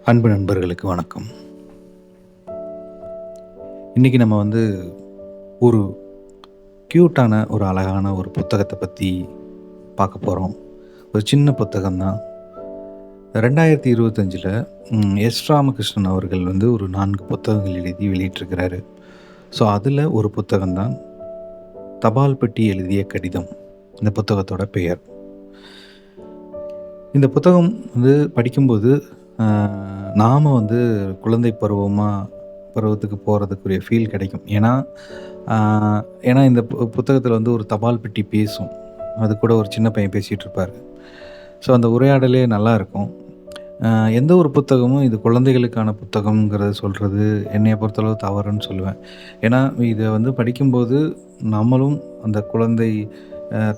அன்பு நண்பர்களுக்கு வணக்கம். இன்றைக்கி நம்ம ஒரு க்யூட்டான ஒரு அழகான ஒரு புத்தகத்தை பற்றி பார்க்க போகிறோம். ஒரு சின்ன புத்தகம் தான். 2025 எஸ் ராமகிருஷ்ணன் அவர்கள் ஒரு 4 புத்தகங்கள் எழுதி வெளியிட்டிருக்கிறாரு. ஸோ அதில் ஒரு புத்தகம் தான் தபால் பெட்டி எழுதிய கடிதம். இந்த புத்தகத்தோட பெயர். இந்த புத்தகம் படிக்கும்போது நாம் குழந்தை பருவத்துக்கு போகிறதுக்குரிய ஃபீல் கிடைக்கும். ஏன்னா இந்த புத்தகத்தில் ஒரு தபால் பெட்டி பேசும். அது கூட ஒரு சின்ன பையன் பேசிகிட்டு இருப்பார். ஸோ அந்த உரையாடலே நல்லாயிருக்கும். எந்த ஒரு புத்தகமும் இது குழந்தைகளுக்கான புத்தகங்கிறத சொல்கிறது என்னைய பொறுத்தளவு தவறுன்னு சொல்லுவேன். ஏன்னா இதை படிக்கும்போது நம்மளும் அந்த குழந்தை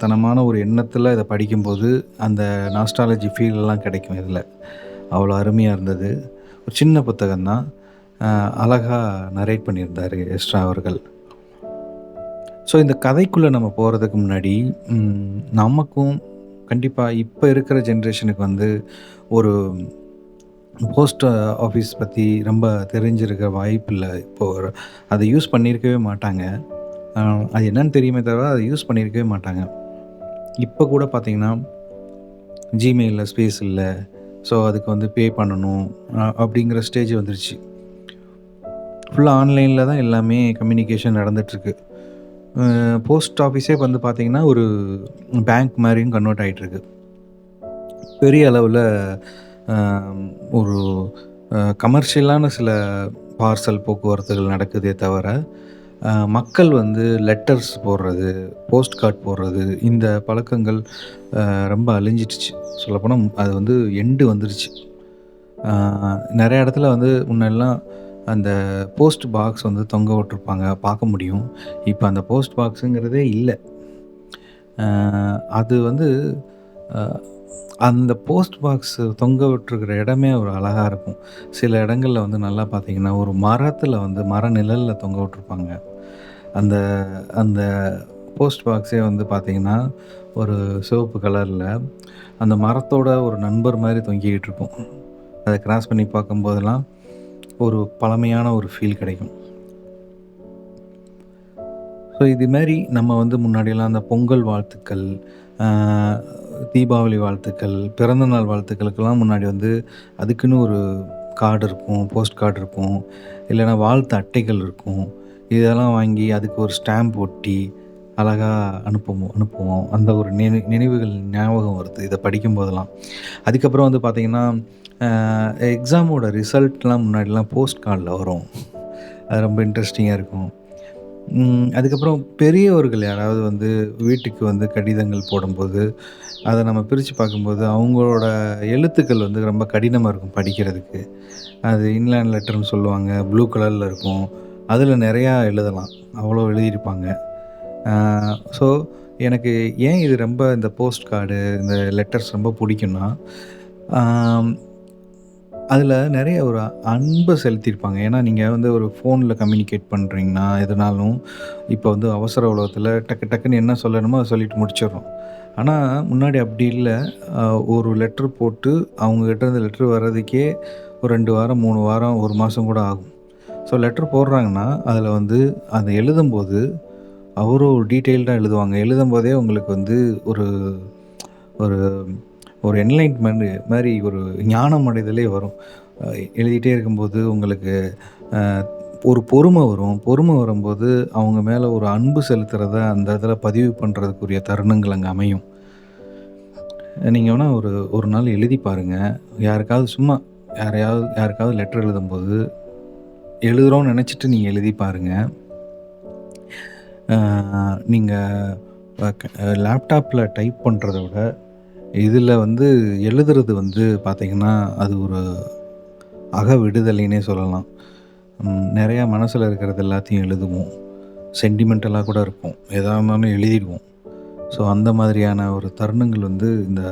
தனமான ஒரு எண்ணத்தில் இதை படிக்கும்போது அந்த நாஸ்டாலஜி ஃபீலெல்லாம் கிடைக்கும். இதில் அவ்வளோ அருமையாக இருந்தது. ஒரு சின்ன புத்தகம்தான். அழகாக நரேட் பண்ணியிருந்தார் எஸ்ரா அவர்கள். ஸோ இந்த கதைக்குள்ளே நம்ம போகிறதுக்கு முன்னாடி நமக்கும் கண்டிப்பாக இப்போ இருக்கிற ஜென்ரேஷனுக்கு ஒரு போஸ்ட் ஆஃபீஸ் பற்றி ரொம்ப தெரிஞ்சிருக்க வாய்ப்பில்லை. இப்போது அதை யூஸ் பண்ணியிருக்கவே மாட்டாங்க. அது என்னன்னு தெரியுமே தவிர அதை யூஸ் பண்ணியிருக்கவே மாட்டாங்க. இப்போ கூட பார்த்திங்கன்னா ஜிமெயிலில் ஸ்பேஸ் இல்லை, ஸோ அதுக்கு பே பண்ணணும் அப்படிங்கிற ஸ்டேஜ் வந்துருச்சு. ஃபுல்லாக ஆன்லைனில் தான் எல்லாமே கம்யூனிகேஷன் நடந்துகிட்ருக்கு. போஸ்ட் ஆஃபீஸே பார்த்திங்கன்னா ஒரு பேங்க் மாதிரியும் கன்வெர்ட் ஆகிட்டுருக்கு. பெரிய அளவில் ஒரு கமர்ஷியலான சில பார்சல் போக்குவரத்துகள் நடக்குதே தவிர மக்கள் லெட்டர்ஸ் போடுறது, போஸ்ட் கார்ட் போடுறது, இந்த பழக்கங்கள் ரொம்ப அழிஞ்சிடுச்சு. சொல்லப்போனால் அது எண்டு வந்துருச்சு. நிறைய இடத்துல முன்னெல்லாம் அந்த போஸ்ட் பாக்ஸ் தொங்க விட்டுருப்பாங்க, பார்க்க முடியும். இப்போ அந்த போஸ்ட் பாக்ஸுங்கிறதே இல்லை. அது அந்த போஸ்ட் பாக்ஸ் தொங்க விட்டுருக்கிற இடமே ஒரு அழகாக இருக்கும். சில இடங்களில் நல்லா பார்த்திங்கன்னா ஒரு மரத்தில் மர நிழலில் தொங்க விட்டுருப்பாங்க. அந்த அந்த போஸ்ட் பாக்ஸே பார்த்திங்கன்னா ஒரு சிவப்பு கலரில் அந்த மரத்தோட ஒரு நண்பர் மாதிரி தொங்கிக்கிட்டு இருக்கும். அதை கிராஸ் பண்ணி பார்க்கும்போதெல்லாம் ஒரு பழமையான ஒரு ஃபீல் கிடைக்கும். ஸோ இது மாதிரி நம்ம முன்னாடியெல்லாம் அந்த பொங்கல் வாழ்த்துக்கள், தீபாவளி வாழ்த்துக்கள், பிறந்தநாள் வாழ்த்துக்களுக்கெல்லாம் முன்னாடி அதுக்குன்னு ஒரு கார்டு இருக்கும், போஸ்ட் கார்டு இருக்கும், இல்லைன்னா வாழ்த்து அட்டைகள் இருக்கும். இதெல்லாம் வாங்கி அதுக்கு ஒரு ஸ்டாம்ப் ஒட்டி அழகாக அனுப்புவோம். அந்த ஒரு நினைவுகள் ஞாபகம் வருது இதை படிக்கும்போதெல்லாம். அதுக்கப்புறம் பார்த்திங்கன்னா எக்ஸாமோட ரிசல்ட்லாம் முன்னாடிலாம் போஸ்ட் கார்டில் வரும். அது ரொம்ப இன்ட்ரெஸ்டிங்காக இருக்கும். அதுக்கப்புறம் பெரியவர்கள் யாராவது வீட்டுக்கு கடிதங்கள் போடும்போது அதை நம்ம பிரித்து பார்க்கும்போது அவங்களோட எழுத்துக்கள் ரொம்ப கடினமாக இருக்கும் படிக்கிறதுக்கு. அது இன்லேண்ட் லெட்டர்னு சொல்லுவாங்க. ப்ளூ கலரில் இருக்கும். அதில் நிறையா எழுதலாம். அவ்வளோ எழுதியிருப்பாங்க. ஸோ எனக்கு ஏன் இது ரொம்ப இந்த போஸ்ட் கார்டு, இந்த லெட்டர்ஸ் ரொம்ப பிடிக்கும்னா அதில் நிறைய ஒரு அன்பை செலுத்தியிருப்பாங்க. ஏன்னா நீங்கள் ஒரு ஃபோனில் கம்யூனிகேட் பண்ணுறீங்கன்னா எதுனாலும் இப்போ அவசர உலகத்தில் டக்கு டக்குன்னு என்ன சொல்லணுமோ அதை சொல்லிட்டு முடிச்சிடுறோம். ஆனால் முன்னாடி அப்படி இல்லை. ஒரு லெட்ரு போட்டு அவங்ககிட்ட இருந்து லெட்ரு வர்றதுக்கே ஒரு 2 வாரம் 3 வாரம் 1 மாதம் கூட ஆகும். ஸோ லெட்ரு போடுறாங்கன்னா அதில் அதை எழுதும்போது அவ்வளோ டீட்டெயில்டாக எழுதுவாங்க. எழுதும்போதே உங்களுக்கு ஒரு ஒரு ஒரு என்லைட்மெண்ட் மாதிரி ஒரு ஞானம் அடைதலே வரும். எழுதிட்டே இருக்கும்போது உங்களுக்கு ஒரு பொறுமை வரும். பொறுமை வரும்போது அவங்க மேலே ஒரு அன்பு செலுத்துகிறத அந்த இடத்துல பதிவு பண்ணுறதுக்குரிய தருணங்கள் அங்கே அமையும். நீங்கள் வேணால் ஒரு நாள் எழுதி பாருங்கள். யாருக்காவது சும்மா யாருக்காவது லெட்டர் எழுதும்போது எழுதுகிறோன்னு நினச்சிட்டு நீங்கள் எழுதி பாருங்கள். நீங்கள் லேப்டாப்பில் டைப் பண்ணுறத விட இதில் எழுதுறது பார்த்திங்கன்னா அது ஒரு விடுதலைன்னே சொல்லலாம். நிறையா மனசில் இருக்கிறது எல்லாத்தையும் எழுதுவோம். சென்டிமெண்டலாக கூட இருக்கும். எதாக இருந்தாலும் எழுதிடுவோம். ஸோ அந்த மாதிரியான ஒரு தருணங்கள் இந்த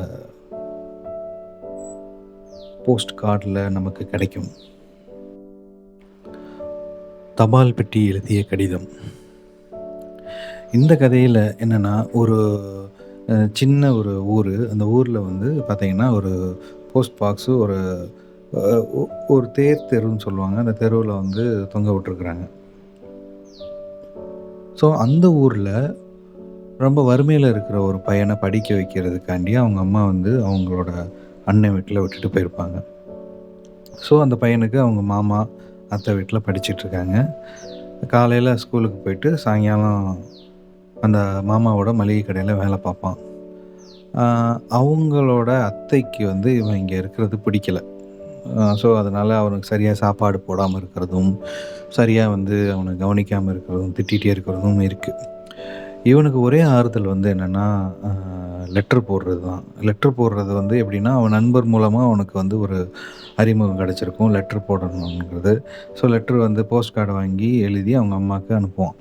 போஸ்ட் கார்டில் நமக்கு கிடைக்கும். தபால் பெட்டி எழுதிய கடிதம். இந்த கதையில் என்னென்னா ஒரு சின்ன ஒரு ஊர். அந்த ஊரில் பார்த்திங்கன்னா ஒரு போஸ்ட் பாக்ஸு, ஒரு அ ஒ ஒரு தேர் தெருன்னு சொல்லுவாங்க. அந்த தெருவுல வந்து தொங்க விட்டுருக்குறாங்க. ஸோ அந்த ஊர்ல ரொம்ப வறுமையில இருக்கிற ஒரு பையன படிக்க வைக்கிறதுக்காண்டி அவங்க அம்மா வந்து அவங்களோட அண்ணன் வீட்ல விட்டுட்டு போயிருப்பாங்க. ஸோ அந்த பையனுக்கு அவங்க மாமா, அத்தை வீட்ல படிச்சுட்ருக்காங்க. காலையில ஸ்கூலுக்கு போயிட்டு சாயங்காலம் அந்த மாமாவோட மளிகை கடையில வேல பார்ப்பான். ஆ அவங்களோட அத்தைக்கு வந்து இவன் இங்க இருக்கிறது பிடிக்கல. ஸோ அதனால அவனுக்கு சரியா சாப்பாடு போடாம இருக்கிறதும், சரியா வந்து அவன கவனிக்காம இருக்கிறதும், திட்டிட்டே இருக்கிறதும் இருக்கு. இவனுக்கு ஒரே ஆறுதல் வந்து என்னன்னா, லெட்டர் போடுறது தான். லெட்டர் போடுறது வந்து எப்படின்னா, அவன் நண்பர் மூலமா அவனுக்கு வந்து ஒரு அறிமுகம் கிடைச்சிருக்கும். லெட்டர் போடணுங்கிறது. ஸோ லெட்டர் வந்து போஸ்ட் கார்டு வாங்கி எழுதி அவங்க அம்மாக்கு அனுப்புவான்.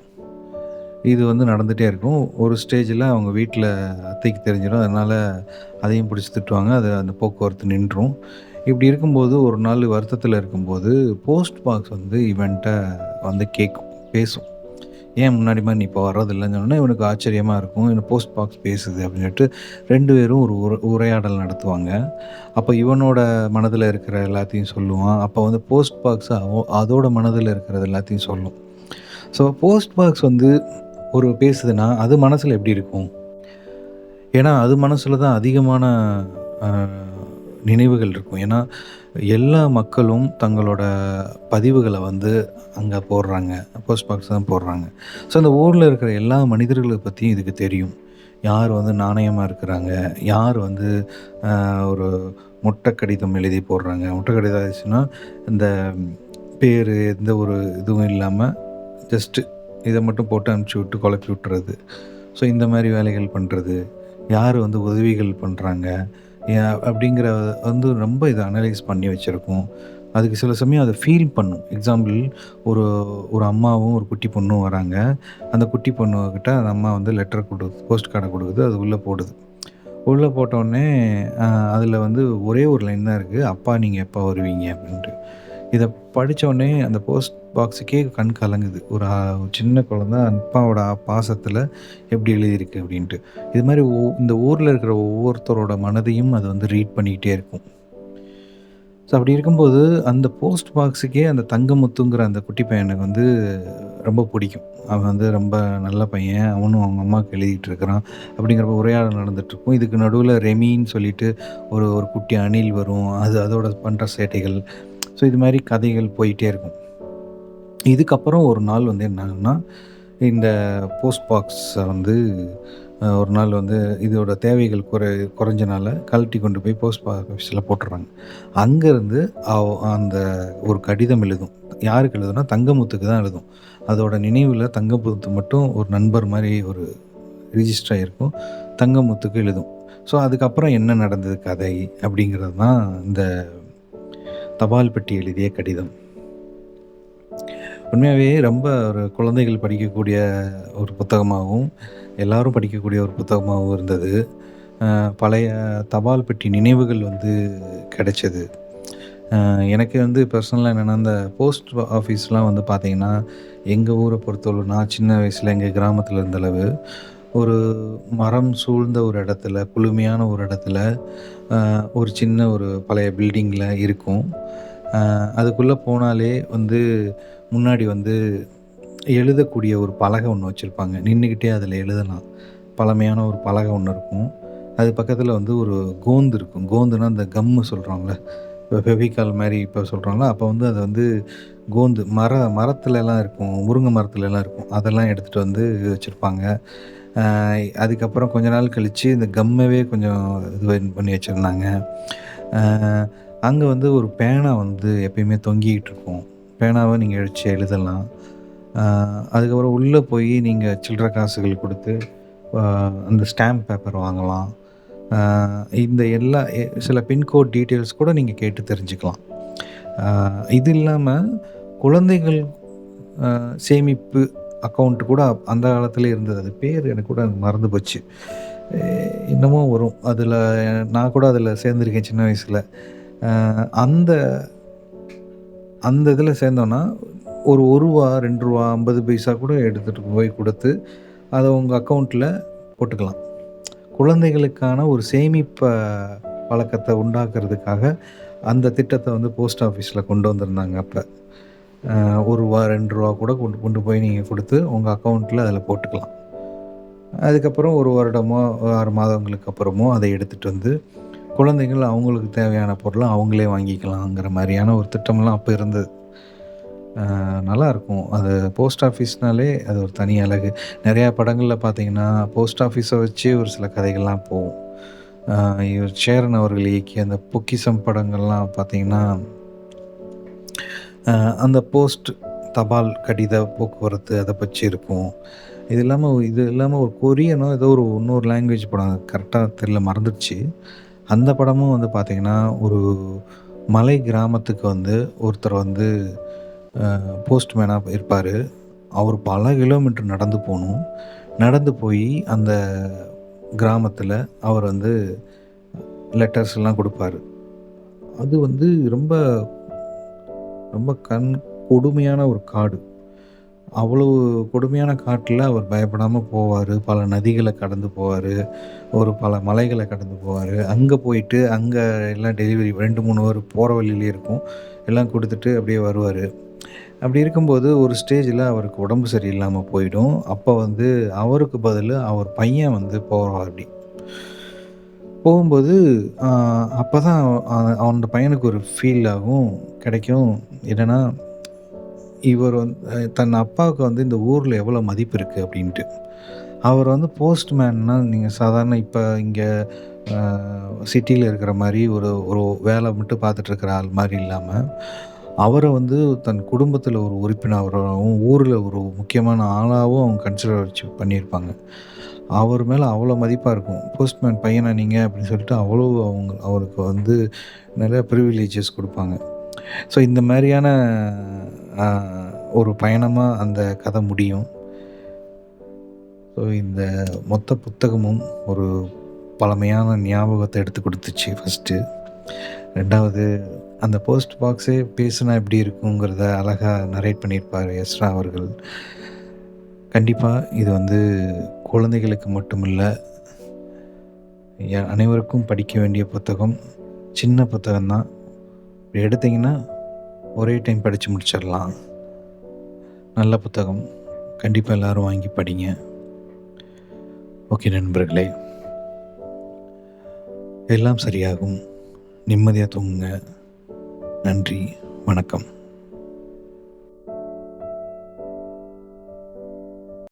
இது வந்து நடந்துட்டே இருக்கும். ஒரு ஸ்டேஜில அவங்க வீட்ல அத்தைக்கு தெரிஞ்சிரும். அதனால அதையும் புடிச்சு திட்டுவாங்க. அது அந்த போக்குவரத்து நின்றும். இப்படி இருக்கும்போது ஒரு நாள் வருத்தத்தில இருக்கும்போது, போஸ்ட் பாக்ஸ் வந்து இவன்ட்ட வந்து கேட்கும், பேசும். "ஏன் முன்னாடி மாரி நீ இப்போ வர்றதில்லன்னு" சொன்னோனே இவனுக்கு ஆச்சரியமா இருக்கும். "என்ன போஸ்ட் பாக்ஸ் பேசுது" அப்படின்னு சொல்லிட்டு 2 பேரும் ஒரு உரையாடல் நடத்துவாங்க. அப்ப இவனோட மனதில இருக்கிற எல்லாத்தையும் சொல்லுவான். அப்ப வந்து போஸ்ட் பாக்ஸ் அதோட மனதில இருக்கிறது எல்லாத்தையும் சொல்லும். ஸோ போஸ்ட் பாக்ஸ் வந்து ஒரு பேசுதுன்னா, அது மனசுல எப்படி இருக்கும்? ஏன்னா, அது மனசுல தான் அதிகமான அ நினைவுகள் இருக்கும். ஏன்னா, எல்லா மக்களும் தங்களோட பதிவுகள வந்து அங்க போடுறாங்க. போஸ்ட் பாக்ஸ் தான் போடுறாங்க. ஸோ, அந்த ஊர்ல இருக்கிற எல்லா மனிதர்கள பத்தியும் இதுக்கு தெரியும். யார் வந்து நாணயமா இருக்கிறாங்க, யார் வந்து ஒரு மொட்டை கடிதம் எழுதி போடுறாங்க. மொட்டை கடிதம் ஆச்சுன்னா, இந்த பேரு எந்த ஒரு இதுவும் இல்லாம, ஜஸ்ட்டு இத மட்டும் போட்டு அனுப்பிச்சு விட்டு குழப்பி விட்டுறது. ஸோ இந்த மாரி வேலைகள் பண்றது. யார் வந்து உதவிகள் பண்றாங்க. அப்படிங்கிற வந்து ரொம்ப இத அனலைஸ் பண்ணி வச்சிருக்கும். அதுக்கு சில சமயம் அத ஃபீல் பண்ணும். எக்ஸாம்பிள் ஒரு ஒரு அம்மாவும், ஒரு குட்டி பொண்ணும் வராங்க. அந்த குட்டி பொண்ணுகிட்ட அந்த அம்மா வந்து லெட்டர் போஸ்ட் கார்ட குடுக்குது. அது உள்ள போடுது. உள்ள போட்டோனே அ அதில வந்து ஒரே ஒரு லைன் தான் இருக்கு. "அப்பா நீங்க எப்ப வருவீங்க?" அப்படின்ட்டு. இத படிச்சோனே அந்த போஸ்ட் பாக்ஸுக்கே கண் கலங்குது. ஒரு சின்ன குழந்த அப்பாவோட பாசத்தில எப்படி எழுதியிருக்கு அப்படின்ட்டு. இது மாரி இந்த ஊர்ல இருக்கிற ஒவ்வொருத்தரோட மனதையும் அது வந்து ரீட் பண்ணிக்கிட்டே இருக்கும். ஸோ அப்படி இருக்கும்போது அந்த போஸ்ட் பாக்ஸுக்கே அந்த தங்கமுத்துங்கிற அந்த குட்டி பையனுக்கு வந்து ரொம்ப பிடிக்கும். அவன் வந்து ரொம்ப நல்ல பையன். அவனும் அவங்க அம்மாவுக்கு எழுதிட்டு இருக்கிறான். அப்படிங்கிறப்ப உரையாடல் நடந்துட்டுருக்கும். இதுக்கு நடுவுல ரெமின்னு சொல்லிட்டு ஒரு ஒரு குட்டி அணில் வரும். அது அதோட பண்ற சேட்டைகள். ஸோ இது மாரி கதைகள் போயிட்டே இருக்கும். இதுக்கப்புறம் ஒரு நாள் வந்து என்ன ஆகும்னா, இந்த போஸ்ட் பாக்ஸ வந்து ஒரு நாள் வந்து இதோட தேவைகள் குறைஞ்சனால கழட்டி கொண்டு போய் போஸ்ட் ஆஃபீஸ்ல போட்டுர்றாங்க. அங்கேருந்து அந்த ஒரு கடிதம் எழுதும். யாருக்கு எழுதும்னா, தங்கமுத்துக்கு தான் எழுதும். அதோட நினைவுல தங்கமுத்து மட்டும் ஒரு நண்பர் மாரி ஒரு ரிஜிஸ்டர் ஆகிருக்கும். தங்கமுத்துக்கு எழுதும். ஸோ அதுக்கப்புறம் என்ன நடந்தது கதை அப்படிங்கிறது தான் இந்த தபால் பெட்டி எழுதிய கடிதம். உண்மையாவே ரொம்ப ஒரு குழந்தைகள் படிக்கக்கூடிய ஒரு புத்தகமாகவும், எல்லாரும் படிக்கக்கூடிய ஒரு புத்தகமாகவும் இருந்தது. பழைய தபால் பெட்டி நினைவுகள் வந்து கிடைச்சது. எனக்கு வந்து பர்சனலா என்னென்னா, இந்த போஸ்ட் ஆஃபீஸ்லாம் வந்து பார்த்தீங்கன்னா, எங்க ஊர பொறுத்தளவு நான் சின்ன வயசுல எங்க கிராமத்தில இருந்த அளவு, ஒரு மரம் சூழ்ந்த ஒரு இடத்துல, குளுமையான ஒரு இடத்துல, ஒரு சின்ன ஒரு பழைய பில்டிங்கில இருக்கும். அதுக்குள்ள போனாலே வந்து முன்னாடி வந்து எழுதக்கூடிய ஒரு பலகை ஒண்ணு வச்சிருப்பாங்க. நின்னுக்கிட்டே அதில எழுதலாம். பழமையான ஒரு பலகை ஒண்ணு இருக்கும். அது பக்கத்தில வந்து ஒரு கோந்து இருக்கும். கோந்துனா அந்த கம்மு சொல்றோம்ல. இப்ப ஃபெவிகால் மாரி இப்ப சொல்றோம்ல, அப்ப வந்து அது வந்து கோந்து மரத்துலலாம் இருக்கும். முருங்க மரத்துலலாம் இருக்கும். அதெல்லாம் எடுத்துட்டு வந்து வச்சிருப்பாங்க. அ அதுக்கப்புறம் கொஞ்ச நாள் கழிச்சு இந்த கம்மவே கொஞ்சம் பண்ணி வச்சிருந்தாங்க. அ அங்க வந்து ஒரு பேனா வந்து எப்பயுமே தொங்கிக்கிட்டு இருக்கும். பேனாவ நீங்க வச்சு எழுதலாம். அ அதுக்கப்புறம் உள்ள போயி நீங்க சில்லற காசுகள் குடுத்து, அ அந்த ஸ்டாம்ப் பேப்பர் வாங்கலாம். அ இந்த எல்லா சில பின்கோட் டீட்டெயில்ஸ் கூட நீங்க கேட்டு தெரிஞ்சுக்கலாம். அ இது இல்லாம குழந்தைகள் சேமிப்பு அக்கவுண்ட் கூட அந்த காலத்திலே இருந்தது. அது பேர் எனக்கு கூட மறந்து போச்சு. எ என்னமோ வரும். அதில நான் கூட அதில சேர்ந்திருக்கேன் சின்ன வயசுல. அ அந்த அந்த இதில சேர்ந்தோன்னா, ஒரு ரூ. 1 ரூ. 2 50 பைசா கூட எடுத்துட்டு போய் குடுத்து, அத உங்க அக்கவுண்ட்ல போட்டுக்கலாம். குழந்தைகளுக்கான ஒரு சேமிப்ப பழக்கத்த உண்டாக்குறதுக்காக, அந்த திட்டத்த வந்து போஸ்ட் ஆஃபீஸ்ல கொண்டு வந்திருந்தாங்க அப்ப. ரூ. 1 ரூ. 2 கூட கொண்டு கொண்டு போய் நீங்க குடுத்து உங்க அக்கவுண்ட்ல அதில போட்டுக்கலாம். அதுக்கப்புறம் 1 வருடமோ, 6 மாதங்களுக்கு அப்புறமோ அத எடுத்துட்டு வந்து குழந்தைகள் அவங்களுக்கு தேவையான பொருள அவங்களே வாங்கிக்கலாங்கிற மாரியான ஒரு திட்டம்லாம் அப்ப இருந்தது. நல்லாயிருக்கும். அது போஸ்ட் ஆஃபீஸ்னாலே அது ஒரு தனி அழகு. நெறையா படங்கள்ல பார்த்தீங்கன்னா, போஸ்ட் ஆஃபீஸ வச்சே ஒரு சில கதைகள்லாம் போகும். அ இவர் சேரன் அவர்கள் இயக்கிய அந்த பொக்கிஷம் படங்கள்லாம் பார்த்தீங்கன்னா, அந்த போஸ்ட் தபால் கடித போக்குவரத்து அத பற்றி இருக்கும். இது இல்லாம ஒரு கொரியனோ ஏதோ ஒரு இன்னொரு லாங்குவேஜ் படம் கரெக்ட்டா தெரியல மறந்துடுச்சு. அந்த படமும் வந்து பார்த்தீங்கன்னா, ஒரு மலை கிராமத்துக்கு வந்து ஒருத்தர் வந்து போஸ்ட்மேனா இருப்பாரு. அவர் பல கிலோமீட்டர் நடந்து போணும். நடந்து போயி அந்த கிராமத்தில அவர் வந்து லெட்டர்ஸ்லாம் குடுப்பாரு. அது வந்து ரொம்ப ரொம்ப கொடுமையான ஒரு காடு. அவ்வளவு கொடுமையான காட்டுல அவர் பயப்படாம போவாரு. பல நதிகள கடந்து போவாரு. பல மலைகள கடந்து போவாரு. அங்க போயிட்டு அங்க எல்லாம் டெலிவரி 2, 3 ஹவர் போற வழியிலேயே இருக்கும். எல்லாம் குடுத்துட்டு அப்படியே வருவாரு. அப்படி இருக்கும்போது ஒரு ஸ்டேஜில அவருக்கு உடம்பு சரியில்லாம போயிடும். அப்ப வந்து அவருக்கு பதிலா அவர் பையன் வந்து போவாப்படி. போகும்போது அ அப்பதான் அந்த பையனுக்கு ஒரு ஃபீல் ஆகும், கிடைக்கும். என்னன்னா, இவர் தன் அப்பாவுக்கு வந்து இந்த ஊர்ல எவ்வளோ மதிப்பு இருக்கு அப்படின்ட்டு. அவர் வந்து போஸ்ட்மேன்னா நீங்க சாதாரண இப்ப இங்க அ சிட்டில இருக்கிற மாரி ஒரு ஒரு வேல மட்டும் பார்த்துட்டு இருக்கிற ஆள் மாரி இல்லாம, அவர வந்து தன் குடும்பத்தில ஒரு உறுப்பினராவும், ஊர்ல ஒரு முக்கியமான ஆளாவும் அவங்க கன்சிடர் வச்சு பண்ணியிருப்பாங்க. அவர் மேல அவ்வளோ மதிப்பா இருக்கும். "போஸ்ட்மேன் பையனா நீங்க?" அப்படின்னு சொல்லிட்டு அவ்வளோ அவருக்கு வந்து நெறைய ப்ரிவிலேஜஸ் குடுப்பாங்க. ஸோ இந்த மாரியான அ ஒரு பயணமா அந்த கதை முடியும். ஸோ இந்த மொத்த புத்தகமும் ஒரு பழமையான ஞாபகத்த எடுத்து குடுத்துச்சு ஃபர்ஸ்ட்டு. 2வது அந்த போஸ்ட் பாக்ஸே பேசுனா எப்படி இருக்குங்கிறத அழகா நரேட் பண்ணியிருப்பாரு எஸ்ரா அவர்கள். கண்டிப்பா இது வந்து குழந்தைகளுக்கு மட்டுமில்ல, அனைவருக்கும் படிக்க வேண்டிய புத்தகம். சின்ன புத்தகம் தான். எடுத்தீங்கன்னா, ஒரே டைம் படிச்சு முடிச்சிடலாம். நல்ல புத்தகம். கண்டிப்பா எல்லாரும் வாங்கி படிங்க. ஓகே நண்பர்களே. எல்லாம் சரியாகும். நிம்மதியா தூங்குங்க. நன்றி. வணக்கம்.